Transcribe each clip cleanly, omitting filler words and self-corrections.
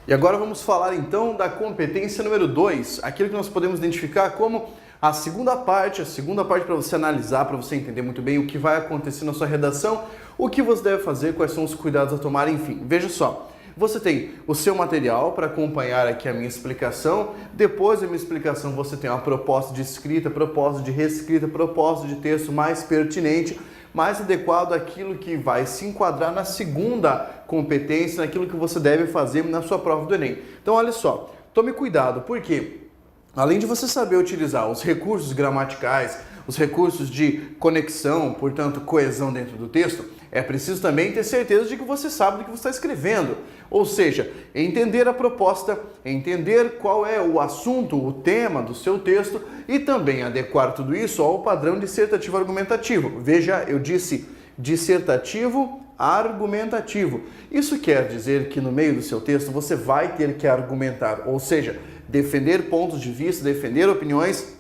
E agora vamos falar então da competência número 2, aquilo que nós podemos identificar como a segunda parte para você analisar, para você entender muito bem o que vai acontecer na sua redação, o que você deve fazer, quais são os cuidados a tomar, enfim. Veja só, você tem o seu material para acompanhar aqui a minha explicação, depois da minha explicação você tem uma proposta de escrita, proposta de reescrita, proposta de texto mais pertinente, mais adequado àquilo que vai se enquadrar na segunda competência, naquilo que você deve fazer na sua prova do Enem. Então olha só, tome cuidado, porque além de você saber utilizar os recursos gramaticais, os recursos de conexão, portanto coesão dentro do texto, é preciso também ter certeza de que você sabe do que você está escrevendo. Ou seja, entender a proposta, entender qual é o assunto, o tema do seu texto e também adequar tudo isso ao padrão dissertativo argumentativo. Veja, eu disse dissertativo argumentativo. Isso quer dizer que no meio do seu texto você vai ter que argumentar, ou seja, defender pontos de vista, defender opiniões,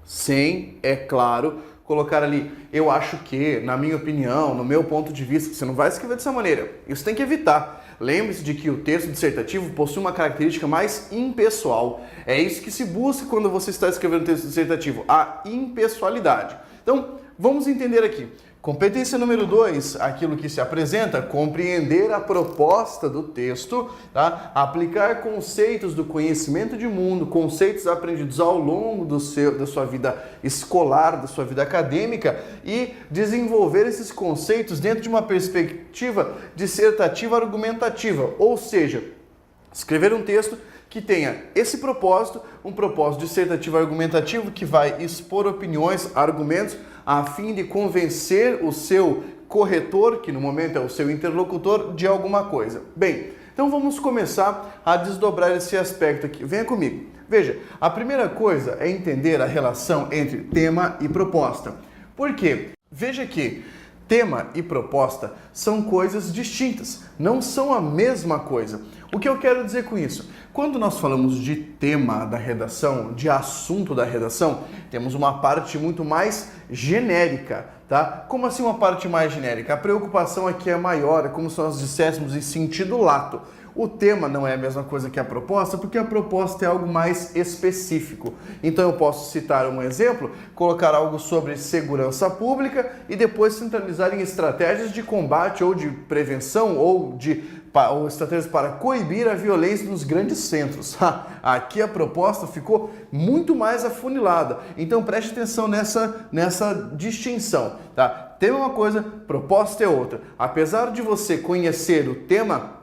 sem, é claro, colocar ali, eu acho que, na minha opinião, no meu ponto de vista, você não vai escrever dessa maneira. Isso tem que evitar. Lembre-se de que o texto dissertativo possui uma característica mais impessoal. É isso que se busca quando você está escrevendo texto dissertativo, a impessoalidade. Então, vamos entender aqui. Competência número 2, aquilo que se apresenta, compreender a proposta do texto, tá? Aplicar conceitos do conhecimento de mundo, conceitos aprendidos ao longo da sua vida escolar, da sua vida acadêmica e desenvolver esses conceitos dentro de uma perspectiva dissertativa argumentativa, ou seja, escrever um texto que tenha esse propósito, um propósito dissertativo argumentativo que vai expor opiniões, argumentos, a fim de convencer o seu corretor, que no momento é o seu interlocutor, de alguma coisa. Bem, então vamos começar a desdobrar esse aspecto aqui. Venha comigo. Veja, a primeira coisa é entender a relação entre tema e proposta. Por quê? Veja que tema e proposta são coisas distintas, não são a mesma coisa. O que eu quero dizer com isso? Quando nós falamos de tema da redação, de assunto da redação, temos uma parte muito mais genérica, tá? Como assim uma parte mais genérica? A preocupação aqui é maior, é como se nós disséssemos em sentido lato. O tema não é a mesma coisa que a proposta, porque a proposta é algo mais específico. Então eu posso citar um exemplo, colocar algo sobre segurança pública e depois centralizar em estratégias de combate ou de prevenção ou estratégias para coibir a violência nos grandes centros. Aqui a proposta ficou muito mais afunilada. Então preste atenção nessa distinção, tá? Tema é uma coisa, proposta é outra. Apesar de você conhecer o tema,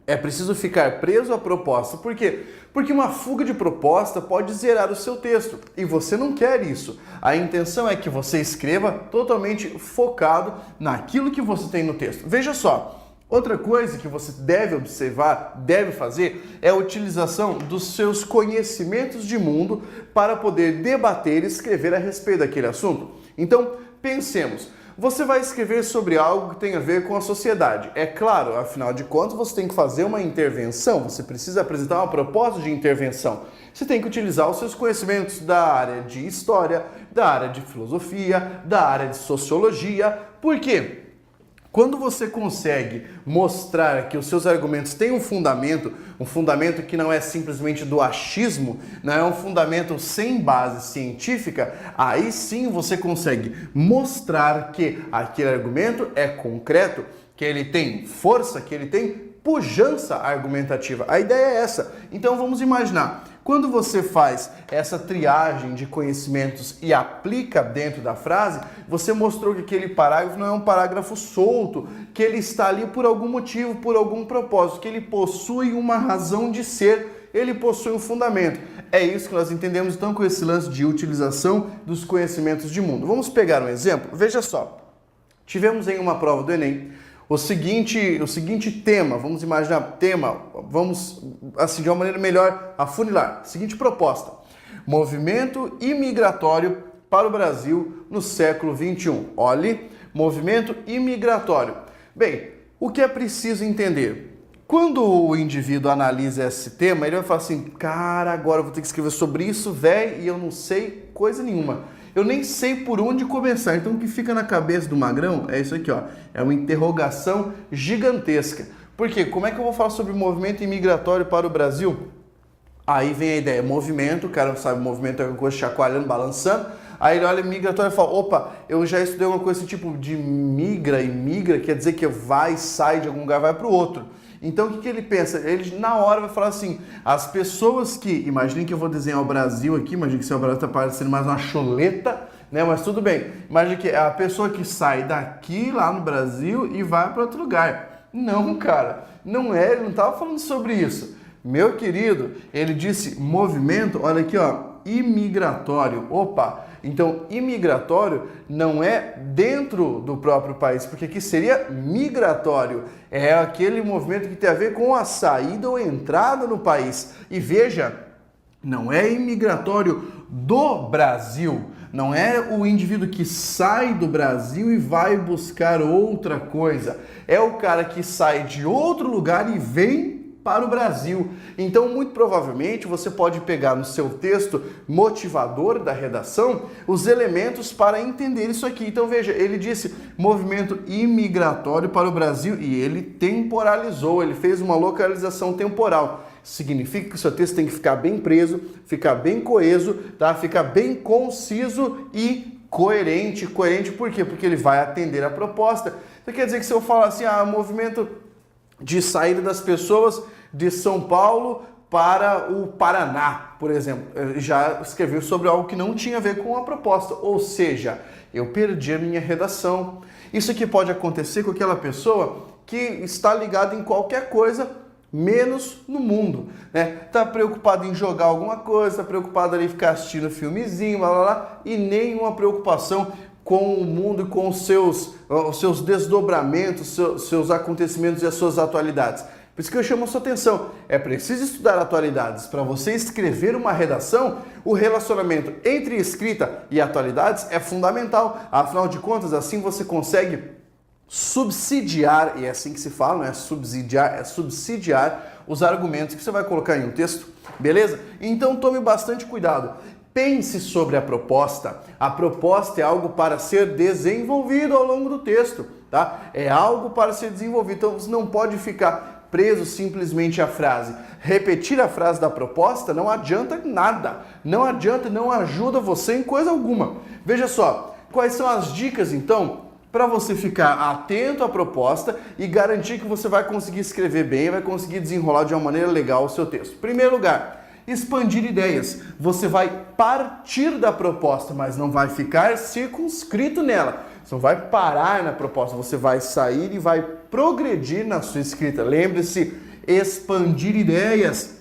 é preciso ficar preso à proposta. Por quê? Porque uma fuga de proposta pode zerar o seu texto e você não quer isso. A intenção é que você escreva totalmente focado naquilo que você tem no texto. Veja só, outra coisa que você deve observar, deve fazer, é a utilização dos seus conhecimentos de mundo para poder debater e escrever a respeito daquele assunto. Então, pensemos. Você vai escrever sobre algo que tem a ver com a sociedade. É claro, afinal de contas, você tem que fazer uma intervenção, você precisa apresentar uma proposta de intervenção. Você tem que utilizar os seus conhecimentos da área de história, da área de filosofia, da área de sociologia. Por quê? Quando você consegue mostrar que os seus argumentos têm um fundamento que não é simplesmente do achismo, não é um fundamento sem base científica, aí sim você consegue mostrar que aquele argumento é concreto, que ele tem força, que ele tem pujança argumentativa. A ideia é essa. Então vamos imaginar, quando você faz essa triagem de conhecimentos e aplica dentro da frase, você mostrou que aquele parágrafo não é um parágrafo solto, que ele está ali por algum motivo, por algum propósito, que ele possui uma razão de ser, ele possui um fundamento. É isso que nós entendemos então com esse lance de utilização dos conhecimentos de mundo. Vamos pegar um exemplo? Veja só, tivemos em uma prova do Enem o seguinte tema, vamos imaginar tema, vamos assim de uma maneira melhor afunilar. Seguinte proposta: movimento imigratório para o Brasil no século XXI. Olhe, movimento imigratório. Bem, o que é preciso entender? Quando o indivíduo analisa esse tema, ele vai falar assim, cara, agora eu vou ter que escrever sobre isso, velho, e eu não sei coisa nenhuma. Eu nem sei por onde começar. Então o que fica na cabeça do Magrão é isso aqui, ó. É uma interrogação gigantesca. Por quê? Como é que eu vou falar sobre movimento imigratório para o Brasil? Aí vem a ideia, movimento, o cara não sabe, movimento é alguma coisa chacoalhando, balançando. Aí ele olha migratório e fala, opa, eu já estudei uma coisa tipo de migra, e migra quer dizer que vai, sai de algum lugar, vai para o outro. Então o que ele pensa? Ele na hora vai falar assim, as pessoas que, imaginem que eu vou desenhar o Brasil aqui, imagine que o Brasil está parecendo mais uma choleta, né? Mas tudo bem, imagine que é a pessoa que sai daqui lá no Brasil e vai para outro lugar. Não, cara, não é, ele não estava falando sobre isso. Meu querido, ele disse movimento, olha aqui, ó, imigratório. Opa, então imigratório não é dentro do próprio país, porque aqui seria migratório. É aquele movimento que tem a ver com a saída ou entrada no país. E veja, não é imigratório do Brasil. Não é o indivíduo que sai do Brasil e vai buscar outra coisa. É o cara que sai de outro lugar e vem para o Brasil. Então, muito provavelmente, você pode pegar no seu texto motivador da redação os elementos para entender isso aqui. Então, veja, ele disse movimento imigratório para o Brasil e ele temporalizou, ele fez uma localização temporal. Significa que o seu texto tem que ficar bem preso, ficar bem coeso, tá? Ficar bem conciso e coerente. Coerente por quê? Porque ele vai atender a proposta. Então, quer dizer que se eu falar assim, movimento de saída das pessoas de São Paulo para o Paraná, por exemplo. Já escreveu sobre algo que não tinha a ver com a proposta, ou seja, eu perdi a minha redação. Isso aqui pode acontecer com aquela pessoa que está ligada em qualquer coisa, menos no mundo, né? Tá preocupado em jogar alguma coisa, tá preocupado ali em ficar assistindo filmezinho, e nenhuma preocupação com o mundo e com os seus desdobramentos, seus acontecimentos e as suas atualidades. Por isso que eu chamo a sua atenção. É preciso estudar atualidades. Para você escrever uma redação, o relacionamento entre escrita e atualidades é fundamental. Afinal de contas, assim você consegue subsidiar, e é assim que se fala, não é subsidiar, é subsidiar os argumentos que você vai colocar em um texto, beleza? Então tome bastante cuidado. Pense sobre a proposta. A proposta é algo para ser desenvolvido ao longo do texto, tá? É algo para ser desenvolvido. Então você não pode ficar preso simplesmente à frase. Repetir a frase da proposta não adianta nada. Não adianta, não ajuda você em coisa alguma. Veja só, quais são as dicas então para você ficar atento à proposta e garantir que você vai conseguir escrever bem, vai conseguir desenrolar de uma maneira legal o seu texto. Em primeiro lugar, expandir ideias. Você vai partir da proposta, mas não vai ficar circunscrito nela. Você não vai parar na proposta, você vai sair e vai progredir na sua escrita. Lembre-se, expandir ideias.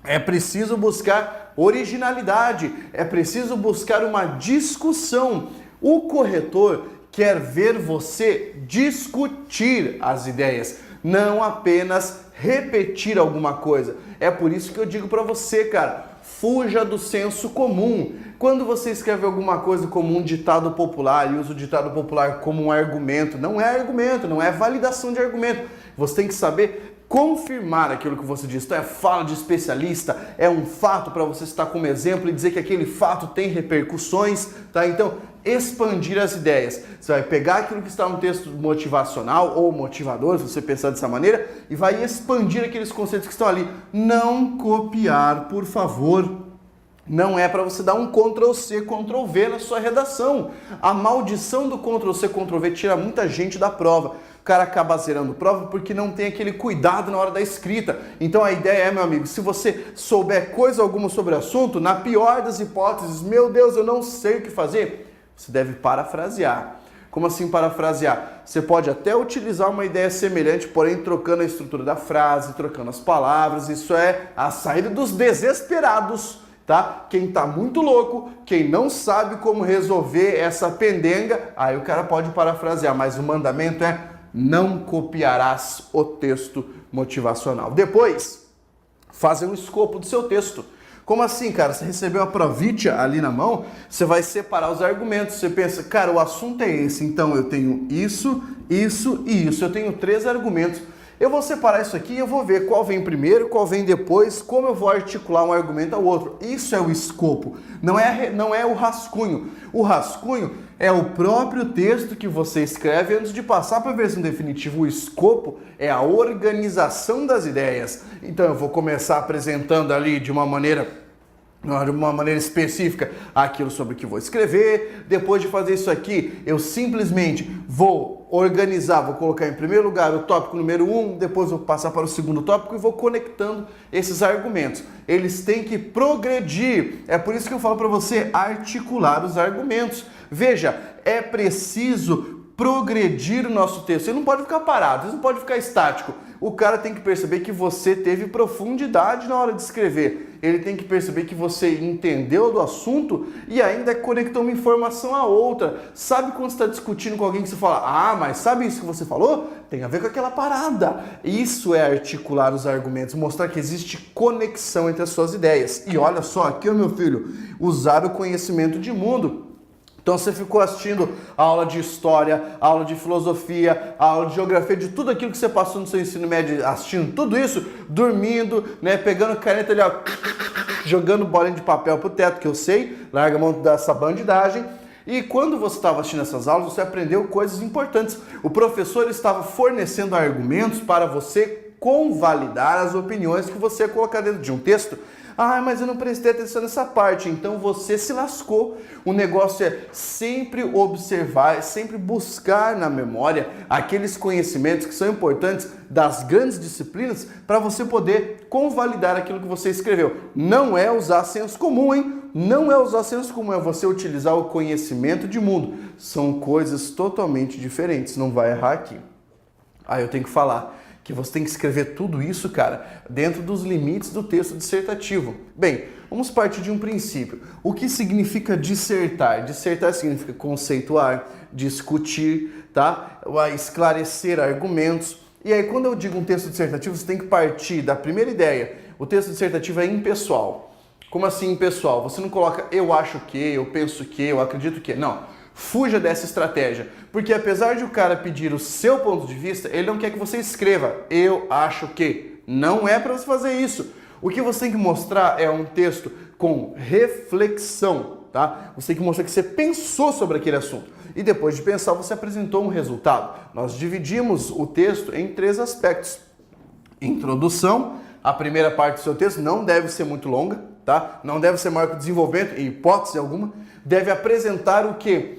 É preciso buscar originalidade, é preciso buscar uma discussão. O corretor quer ver você discutir as ideias, não apenas repetir alguma coisa. É por isso que eu digo para você, cara, fuja do senso comum. Quando você escreve alguma coisa como um ditado popular e usa o ditado popular como um argumento, não é validação de argumento. Você tem que saber confirmar aquilo que você diz. Então é fala de especialista, é um fato para você estar como exemplo e dizer que aquele fato tem repercussões, tá? Então, expandir as ideias. Você vai pegar aquilo que está no texto motivacional ou motivador, se você pensar dessa maneira, e vai expandir aqueles conceitos que estão ali. Não copiar, por favor. Não é para você dar um Ctrl+C, Ctrl+V na sua redação. A maldição do Ctrl+C, Ctrl+V tira muita gente da prova. O cara acaba zerando prova porque não tem aquele cuidado na hora da escrita. Então a ideia é, meu amigo, se você souber coisa alguma sobre o assunto, na pior das hipóteses, meu Deus, eu não sei o que fazer, você deve parafrasear. Como assim parafrasear? Você pode até utilizar uma ideia semelhante, porém trocando a estrutura da frase, trocando as palavras. Isso é a saída dos desesperados, tá? Quem tá muito louco, quem não sabe como resolver essa pendenga, aí o cara pode parafrasear, mas o mandamento é: não copiarás o texto motivacional. Depois, fazer um escopo do seu texto. Como assim, cara? Você recebeu a provítia ali na mão, você vai separar os argumentos. Você pensa, cara, o assunto é esse, então eu tenho isso, isso e isso. Eu tenho 3 argumentos. Eu vou separar isso aqui e eu vou ver qual vem primeiro, qual vem depois, como eu vou articular um argumento ao outro. Isso é o escopo, não é o rascunho. O rascunho é o próprio texto que você escreve antes de passar para a versão definitiva. O escopo é a organização das ideias. Então eu vou começar apresentando ali de uma maneira específica aquilo sobre o que vou escrever. Depois de fazer isso aqui, eu simplesmente vou organizar, vou colocar em primeiro lugar o tópico número 1, depois vou passar para o segundo tópico e vou conectando esses argumentos. Eles têm que progredir. É por isso que eu falo para você articular os argumentos. Veja, é preciso progredir o nosso texto. Você não pode ficar parado, você não pode ficar estático. O cara tem que perceber que você teve profundidade na hora de escrever. Ele tem que perceber que você entendeu do assunto e ainda conectou uma informação a outra. Sabe quando você está discutindo com alguém que você fala, ah, mas sabe isso que você falou? Tem a ver com aquela parada. Isso é articular os argumentos, mostrar que existe conexão entre as suas ideias. E olha só, aqui, meu filho, usar o conhecimento de mundo. Então você ficou assistindo a aula de história, a aula de filosofia, a aula de geografia, de tudo aquilo que você passou no seu ensino médio, assistindo tudo isso, dormindo, né, pegando caneta ali, ó, jogando bolinha de papel pro teto, que eu sei, larga a mão dessa bandidagem. E quando você estava assistindo essas aulas, você aprendeu coisas importantes. O professor estava fornecendo argumentos para você convalidar as opiniões que você ia colocar dentro de um texto. Ah, mas eu não prestei atenção nessa parte, então você se lascou. O negócio é sempre observar, sempre buscar na memória aqueles conhecimentos que são importantes das grandes disciplinas para você poder convalidar aquilo que você escreveu. Não é usar senso comum, hein? Não é usar senso comum, é você utilizar o conhecimento de mundo. São coisas totalmente diferentes, não vai errar aqui. Aí eu tenho que falar que você tem que escrever tudo isso, cara, dentro dos limites do texto dissertativo. Bem, vamos partir de um princípio. O que significa dissertar? Dissertar significa conceituar, discutir, tá? Esclarecer argumentos. E aí, quando eu digo um texto dissertativo, você tem que partir da primeira ideia. O texto dissertativo é impessoal. Como assim impessoal? Você não coloca eu acho que, eu penso que, eu acredito que. Não. Fuja dessa estratégia, porque apesar de o cara pedir o seu ponto de vista, ele não quer que você escreva eu acho que. Não é para você fazer isso. O que você tem que mostrar é um texto com reflexão, tá? Você tem que mostrar que você pensou sobre aquele assunto e depois de pensar você apresentou um resultado. Nós dividimos o texto em 3 aspectos. Introdução, a primeira parte do seu texto não deve ser muito longa, tá? Não deve ser maior que o desenvolvimento, em hipótese alguma. Deve apresentar o quê?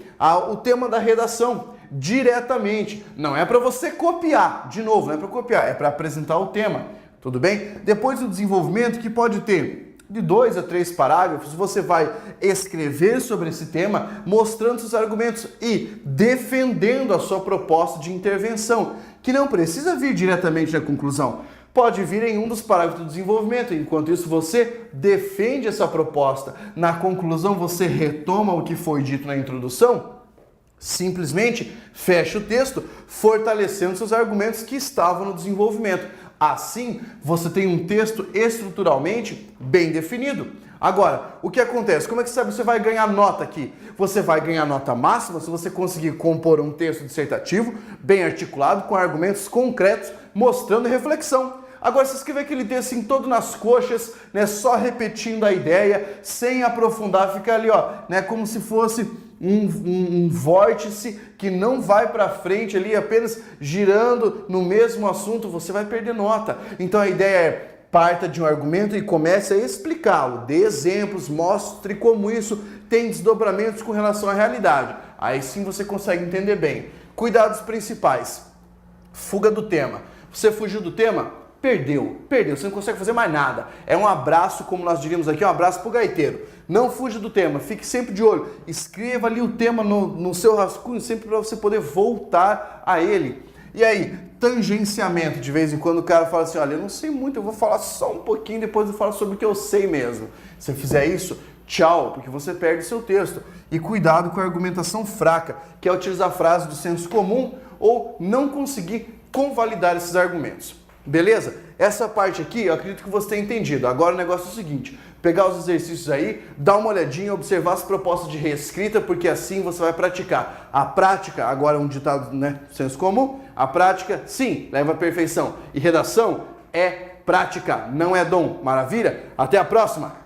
O tema da redação, diretamente. Não é para você copiar, de novo, não é para copiar, é para apresentar o tema, tudo bem? Depois do desenvolvimento, que pode ter de 2 a 3 parágrafos, você vai escrever sobre esse tema, mostrando seus argumentos e defendendo a sua proposta de intervenção, que não precisa vir diretamente na conclusão. Pode vir em um dos parágrafos do desenvolvimento. Enquanto isso, você defende essa proposta. Na conclusão, você retoma o que foi dito na introdução. Simplesmente fecha o texto, fortalecendo seus argumentos que estavam no desenvolvimento. Assim, você tem um texto estruturalmente bem definido. Agora, o que acontece? Como é que você sabe? Você vai ganhar nota aqui. Você vai ganhar nota máxima se você conseguir compor um texto dissertativo bem articulado, com argumentos concretos, mostrando reflexão. Agora, se escrever aquele texto assim, todo nas coxas, né, só repetindo a ideia, sem aprofundar, fica ali, ó, né, como se fosse um vórtice que não vai para frente ali, apenas girando no mesmo assunto, você vai perder nota. Então a ideia é parta de um argumento e comece a explicá-lo, dê exemplos, mostre como isso tem desdobramentos com relação à realidade. Aí sim você consegue entender bem. Cuidados principais. Fuga do tema. Você fugiu do tema? Perdeu, você não consegue fazer mais nada. É um abraço, como nós diríamos aqui, um abraço pro gaiteiro. Não fuja do tema, fique sempre de olho. Escreva ali o tema no seu rascunho, sempre para você poder voltar a ele. E aí, tangenciamento, de vez em quando o cara fala assim, olha, eu não sei muito, eu vou falar só um pouquinho, depois eu falo sobre o que eu sei mesmo. Se você fizer isso, tchau, porque você perde seu texto. E cuidado com a argumentação fraca, que é utilizar frases do senso comum ou não conseguir convalidar esses argumentos. Beleza? Essa parte aqui, eu acredito que você tenha entendido. Agora o negócio é o seguinte, pegar os exercícios aí, dar uma olhadinha, observar as propostas de reescrita, porque assim você vai praticar. A prática, agora é um ditado, né, senso comum, a prática, sim, leva à perfeição. E redação é prática, não é dom. Maravilha? Até a próxima!